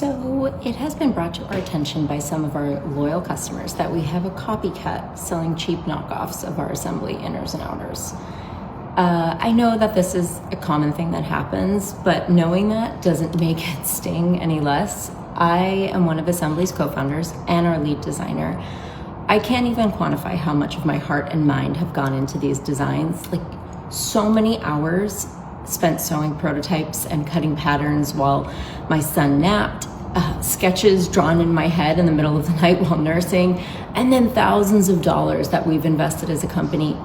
So it has been brought to our attention by some of our loyal customers that we have a copycat selling cheap knockoffs of our Esembly inners and outers. I know that this is a common thing that happens, but knowing that doesn't make it sting any less. I am one of Esembly's co-founders and our lead designer. I can't even quantify how much of my heart and mind have gone into these designs. Like, so many hours spent sewing prototypes and cutting patterns while my son napped, sketches drawn in my head in the middle of the night while nursing, and then thousands of dollars that we've invested as a company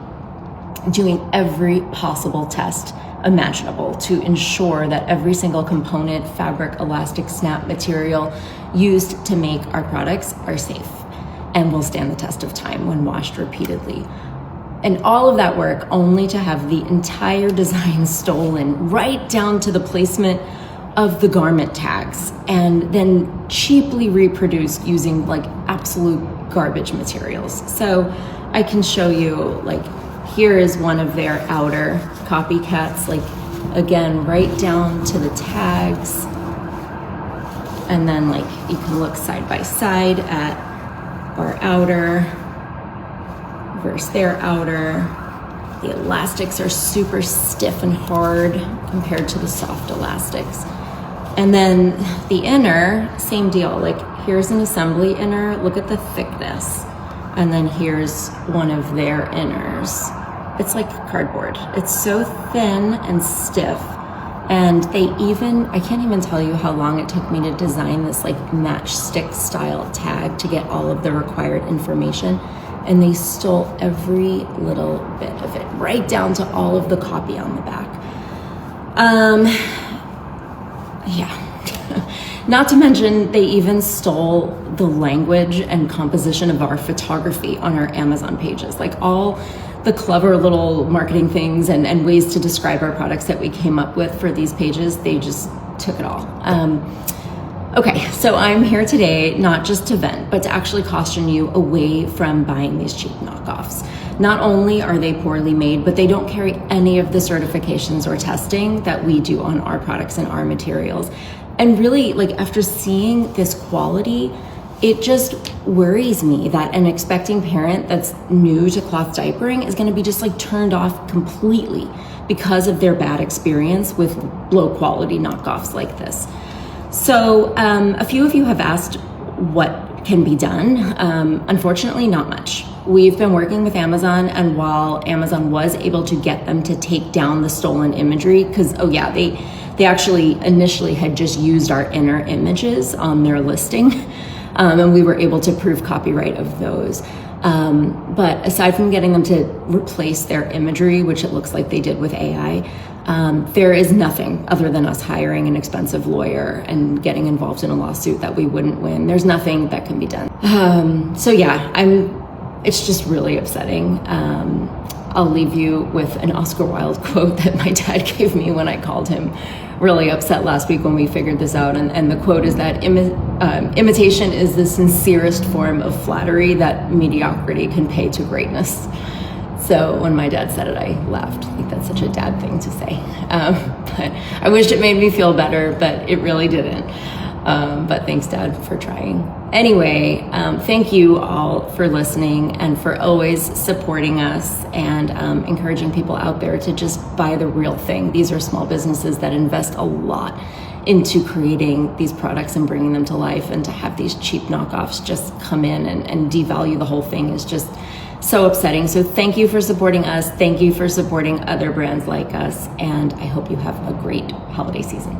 doing every possible test imaginable to ensure that every single component, fabric, elastic, snap, material used to make our products are safe and will stand the test of time when washed repeatedly. And all of that work only to have the entire design stolen right down to the placement of the garment tags and then cheaply reproduced using like absolute garbage materials. So I can show you, like, here is one of their outer copycats, like, again, right down to the tags. And then, like, you can look side by side at our outer versus their outer. The elastics are super stiff and hard compared to the soft elastics. And then the inner, same deal. Like, here's an Esembly inner, look at the thickness. And then here's one of their inners. It's like cardboard. It's so thin and stiff. And they even, I can't even tell you how long it took me to design this like matchstick style tag to get all of the required information. And they stole every little bit of it, right down to all of the copy on the back. Yeah. Not to mention, they even stole the language and composition of our photography on our Amazon pages. Like, all the clever little marketing things and ways to describe our products that we came up with for these pages, they just took it all. Okay, so I'm here today not just to vent, but to actually caution you away from buying these cheap knockoffs. Not only are they poorly made, but they don't carry any of the certifications or testing that we do on our products and our materials. And really, like, after seeing this quality, it just worries me that an expecting parent that's new to cloth diapering is gonna be just like turned off completely because of their bad experience with low quality knockoffs like this. So a few of you have asked what can be done. Unfortunately, not much. We've been working with Amazon, and while Amazon was able to get them to take down the stolen imagery, because, oh yeah, they actually initially had just used our inner images on their listing, and we were able to prove copyright of those. But aside from getting them to replace their imagery, which it looks like they did with AI, there is nothing other than us hiring an expensive lawyer and getting involved in a lawsuit that we wouldn't win. There's nothing that can be done. So yeah, it's just really upsetting. I'll leave you with an Oscar Wilde quote that my dad gave me when I called him really upset last week when we figured this out. And the quote is that imitation is the sincerest form of flattery that mediocrity can pay to greatness. So when my dad said it, I laughed. I think that's such a dad thing to say. But I wished it made me feel better, but it really didn't. But thanks, Dad, for trying. Anyway, thank you all for listening and for always supporting us and encouraging people out there to just buy the real thing. These are small businesses that invest a lot into creating these products and bringing them to life, and to have these cheap knockoffs just come in and devalue the whole thing is just so upsetting. So thank you for supporting us. Thank you for supporting other brands like us. And I hope you have a great holiday season.